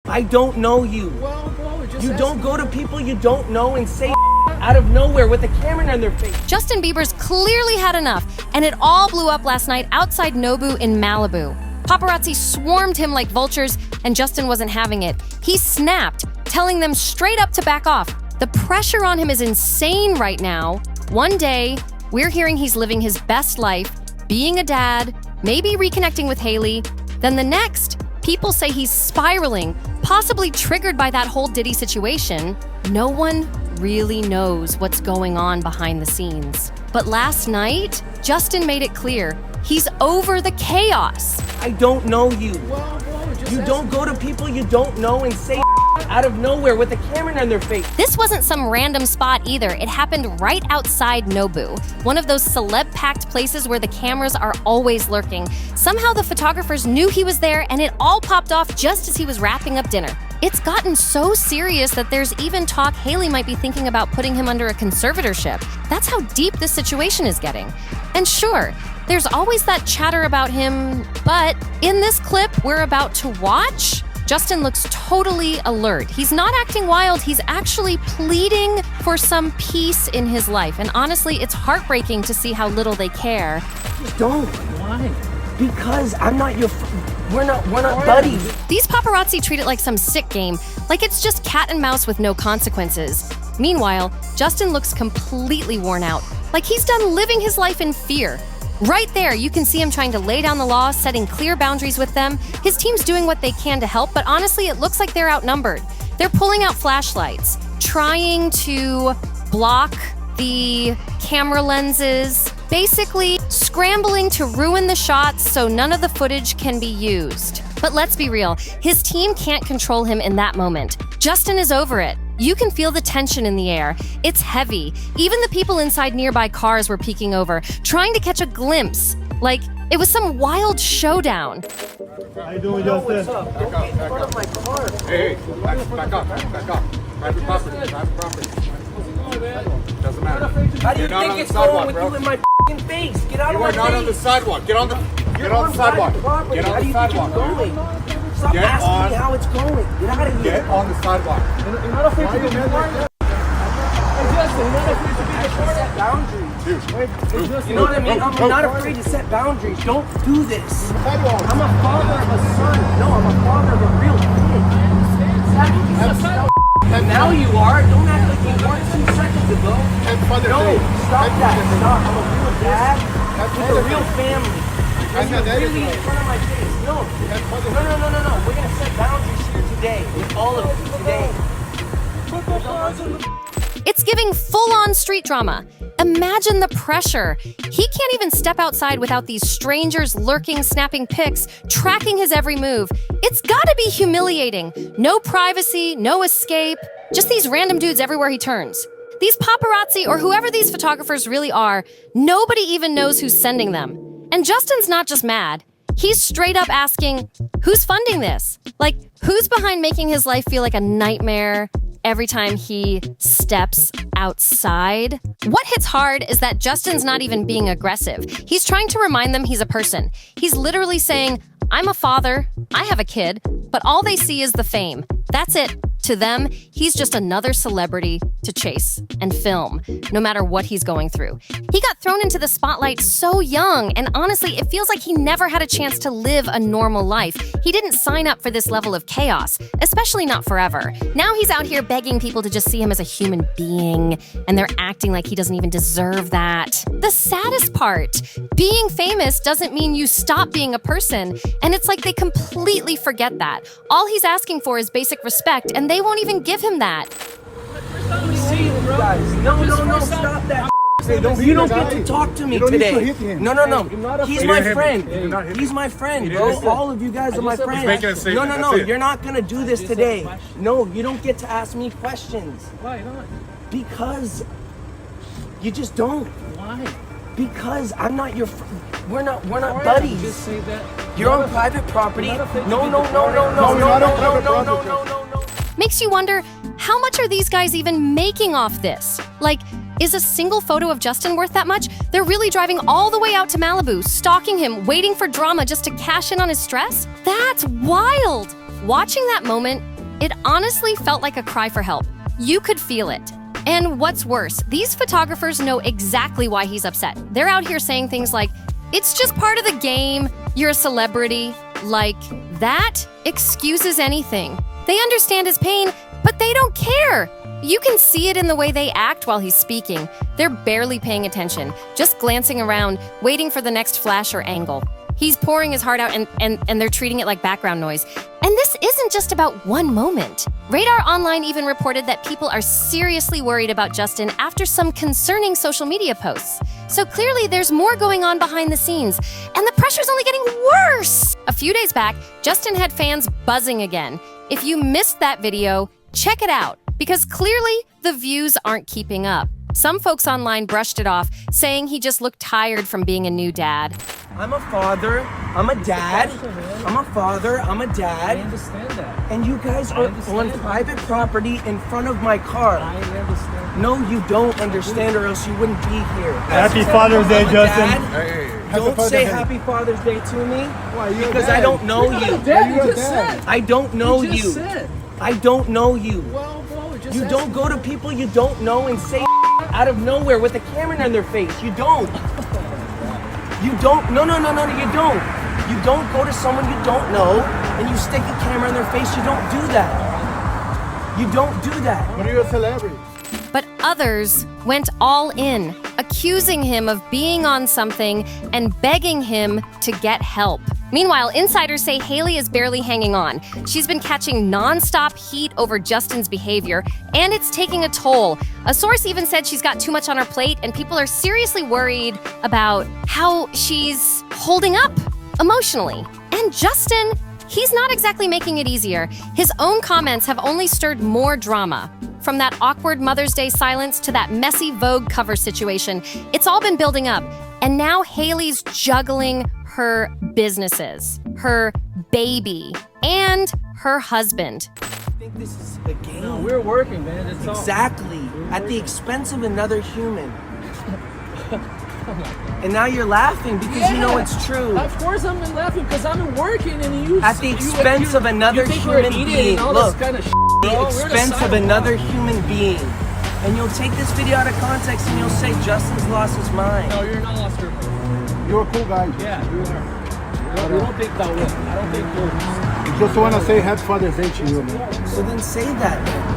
I don't know you. Well, bro, you don't go to people you don't know and say out of nowhere with a camera on their face. Justin Bieber's clearly had enough, and it all blew up last night outside Nobu in Malibu. Paparazzi swarmed him like vultures, and Justin wasn't having it. He snapped, telling them straight up to back off. The pressure on him is insane right now. One day, we're hearing he's living his best life, being a dad, maybe reconnecting with Hailey. Then the next, people say he's spiraling, possibly triggered by that whole Diddy situation. No one really knows what's going on behind the scenes. But last night, Justin made it clear he's over the chaos. I don't know you. Well, bro, you don't go to people you don't know and say out of nowhere with a camera on their face. This wasn't some random spot either. It happened right outside Nobu, one of those celeb-packed places where the cameras are always lurking. Somehow the photographers knew he was there, and it all popped off just as he was wrapping up dinner. It's gotten so serious that there's even talk Hailey might be thinking about putting him under a conservatorship. That's how deep this situation is getting. And sure, there's always that chatter about him, but in this clip we're about to watch, Justin looks totally alert. He's not acting wild, he's actually pleading for some peace in his life. And honestly, it's heartbreaking to see how little they care. Don't. Why? Because I'm not your we're not buddies. These paparazzi treat it like some sick game, like it's just cat and mouse with no consequences. Meanwhile, Justin looks completely worn out, like he's done living his life in fear. Right there, you can see him trying to lay down the law, setting clear boundaries with them. His team's doing what they can to help, but honestly, it looks like they're outnumbered. They're pulling out flashlights, trying to block the camera lenses, basically scrambling to ruin the shots so none of the footage can be used. But let's be real, his team can't control him in that moment. Justin is over it. You can feel the tension in the air. It's heavy. Even the people inside nearby cars were peeking over, trying to catch a glimpse. Like it was some wild showdown. How you doing, Justin? What's up? Don't get in front of my car. Hey, back up. Private property. Doesn't matter. How do you think it's going with you in my f***ing face? Get out of my face. You are not on the sidewalk. Get on the sidewalk. Get on the sidewalk. Stop asking me how it's going. Get out of here. Get on the sidewalk. You're not afraid to be recorded? Justin, you're not afraid to be recorded? Set boundaries. You know what I mean? I'm not afraid to set boundaries. Don't do this. I'm a father of a son. No, I'm a father of a real kid. And now you are. Don't act like you weren't 2 seconds ago. No, stop that. Stop. I'm a real dad with a real family. And you're really in front of my face. No. No. We're going to set boundaries here today. With all of you today. It's giving full-on street drama. Imagine the pressure. He can't even step outside without these strangers lurking, snapping pics, tracking his every move. It's gotta be humiliating. No privacy, no escape, just these random dudes everywhere he turns. These paparazzi, or whoever these photographers really are, nobody even knows who's sending them. And Justin's not just mad. He's straight up asking, who's funding this? Like, who's behind making his life feel like a nightmare every time he steps outside? What hits hard is that Justin's not even being aggressive. He's trying to remind them he's a person. He's literally saying, I'm a father, I have a kid, but all they see is the fame. That's it. To them, he's just another celebrity to chase and film, no matter what he's going through. He got thrown into the spotlight so young, and honestly, it feels like he never had a chance to live a normal life. He didn't sign up for this level of chaos, especially not forever. Now he's out here begging people to just see him as a human being, and they're acting like he doesn't even deserve that. The saddest part, being famous doesn't mean you stop being a person, and it's like they completely forget that. All he's asking for is basic respect, and they won't even give him that. See you guys. No, stop that. You don't get to talk to me today. No. He's my friend. He's my friend, bro. All of you guys are my friends. No. You're not gonna do this today. No, you don't get to ask me questions. Why not? Because you just don't. Why? Because I'm not your we're not buddies. Just say that. You're on private property. No. Makes you wonder, how much are these guys even making off this? Like, is a single photo of Justin worth that much? They're really driving all the way out to Malibu, stalking him, waiting for drama just to cash in on his stress? That's wild! Watching that moment, It honestly felt like a cry for help. You could feel it. And what's worse, these photographers know exactly why he's upset. They're out here saying things like, "It's just part of the game, you're a celebrity." Like, that excuses anything. They understand his pain, but they don't care. You can see it in the way they act while he's speaking. They're barely paying attention, just glancing around, waiting for the next flash or angle. He's pouring his heart out and they're treating it like background noise. And this isn't just about one moment. Radar Online even reported that people are seriously worried about Justin after some concerning social media posts. So clearly there's more going on behind the scenes, and the pressure's only getting worse. A few days back, Justin had fans buzzing again. If you missed that video, check it out, because clearly the views aren't keeping up. Some folks online brushed it off, saying he just looked tired from being a new dad. I'm a father, I'm a dad, I'm a father, I'm a dad. I understand that. And you guys are on private property in front of my car. I understand. No, you don't understand, or else you wouldn't be here. Happy Father's Day, I'm a Justin. dad. Don't say Happy Father's Day to me, Why, you're because a dad. I don't know you. Dad, you just said. I don't know You you. just said. I don't know you. Well, bro, just You ask don't go to people you don't know and say out of nowhere with a camera in their face. You don't. You don't. No, you don't. You don't go to someone you don't know and you stick a camera in their face. You don't do that. You don't do that. But you're a celebrity. But others went all in, accusing him of being on something and begging him to get help. Meanwhile, insiders say Hailey is barely hanging on. She's been catching non-stop heat over Justin's behavior, and it's taking a toll. A source even said she's got too much on her plate, and people are seriously worried about how she's holding up emotionally. And Justin, he's not exactly making it easier. His own comments have only stirred more drama. From that awkward Mother's Day silence to that messy Vogue cover situation, it's all been building up. And now Hailey's juggling her businesses, her baby, and her husband. I think this is a game. No, we're working, man. It's all. Exactly. At the expense of another human. And now you're laughing because you know it's true. Of course I'm laughing because I'm working and you. At the expense of another human being. Look, kind of the expense of another human being. And you'll take this video out of context and you'll say Justin's lost his mind. No, you're not lost your mind. You're a cool guy. Yeah, you are. You don't think that way. I don't think you're. Just want to say Happy Father's Day to you, man. So then say that then.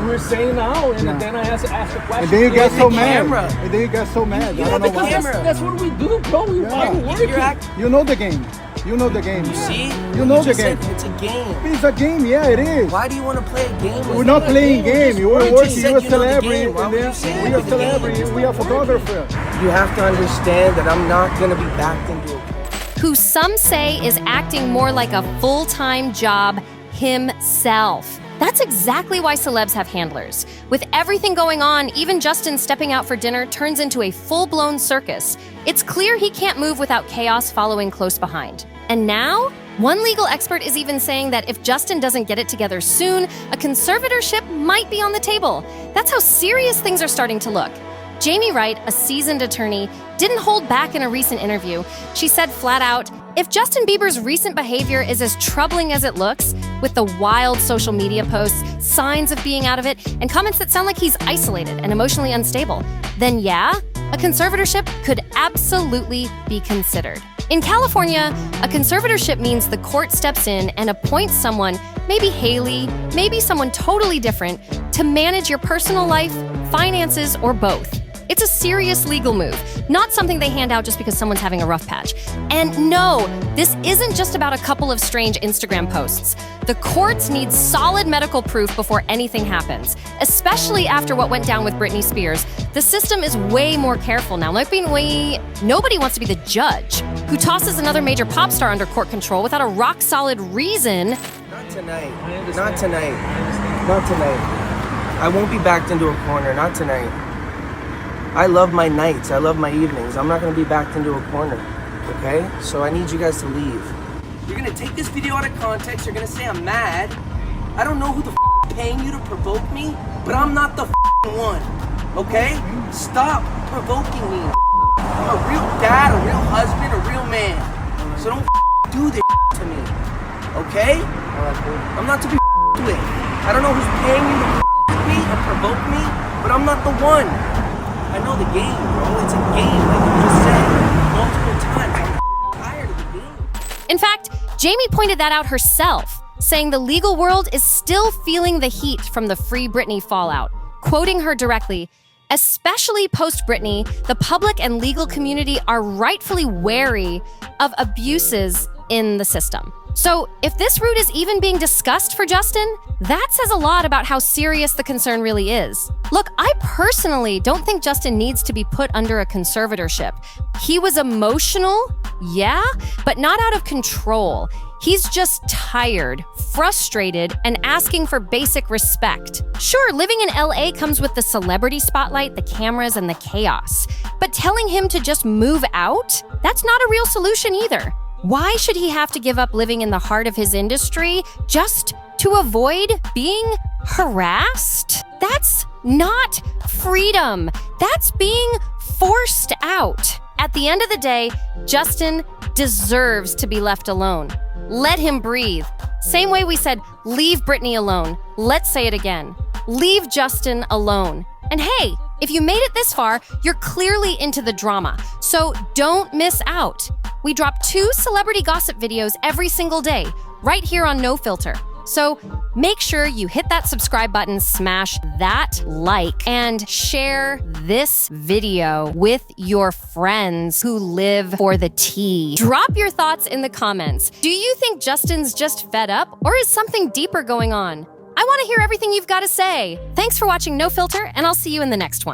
We're saying now, and then I have to ask a question. And then you get so mad. camera. And then you get so mad. You I have don't the know why. camera. That's what we do, bro. We're working. You're acting. You know the game. You know the game. You see? You know the just game. said it's a game. It's a game, yeah, it is. Why do you want to play a game? We're not playing game. You were You working. just said You're a you know the celebrity. game. Why And would then you say we you are know the game? celebrities. We are photographers. You have to understand that I'm not going to be backed into a Who some say is acting more like a full-time job himself. That's exactly why celebs have handlers. With everything going on, even Justin stepping out for dinner turns into a full-blown circus. It's clear he can't move without chaos following close behind. And now, one legal expert is even saying that if Justin doesn't get it together soon, a conservatorship might be on the table. That's how serious things are starting to look. Jamie Wright, a seasoned attorney, didn't hold back in a recent interview. She said flat out, if Justin Bieber's recent behavior is as troubling as it looks, with the wild social media posts, signs of being out of it, and comments that sound like he's isolated and emotionally unstable, then yeah, a conservatorship could absolutely be considered. In California, a conservatorship means the court steps in and appoints someone, maybe Hailey, maybe someone totally different, to manage your personal life, finances, or both. It's a serious legal move, not something they hand out just because someone's having a rough patch. And no, this isn't just about a couple of strange Instagram posts. The courts need solid medical proof before anything happens, especially after what went down with Britney Spears. The system is way more careful now. Nobody wants to be the judge who tosses another major pop star under court control without a rock-solid reason. Not tonight. Not tonight. Not tonight. I won't be backed into a corner. Not tonight. I love my nights. I love my evenings. I'm not going to be backed into a corner. Okay? So I need you guys to leave. You're going to take this video out of context. You're going to say I'm mad. I don't know who the paying you to provoke me, but I'm not the one. Okay? Stop provoking me. I'm a real dad, a real husband, a real man. So don't do this to me. Okay? I'm not to be with. I don't know who's paying you to me or provoke me, but I'm not the one. I know the game, bro. It's a game, like you just said multiple times. I'm tired of the game. In fact, Jamie pointed that out herself, saying the legal world is still feeling the heat from the Free Britney fallout. Quoting her directly, especially post-Britney, the public and legal community are rightfully wary of abuses in the system. So if this route is even being discussed for Justin, that says a lot about how serious the concern really is. Look, I personally don't think Justin needs to be put under a conservatorship. He was emotional, yeah, but not out of control. He's just tired, frustrated, and asking for basic respect. Sure, living in LA comes with the celebrity spotlight, the cameras, and the chaos. But telling him to just move out? That's not a real solution either. Why should he have to give up living in the heart of his industry just to avoid being harassed? That's not freedom. That's being forced out. At the end of the day, Justin deserves to be left alone. Let him breathe. Same way we said, leave Britney alone. Let's say it again. Leave Justin alone. And hey, if you made it this far, you're clearly into the drama. So don't miss out. We drop 2 celebrity gossip videos every single day, right here on NoFilter. So make sure you hit that subscribe button, smash that like, and share this video with your friends who live for the tea. Drop your thoughts in the comments. Do you think Justin's just fed up, or is something deeper going on? I want to hear everything you've got to say. Thanks for watching NoFilter, and I'll see you in the next one.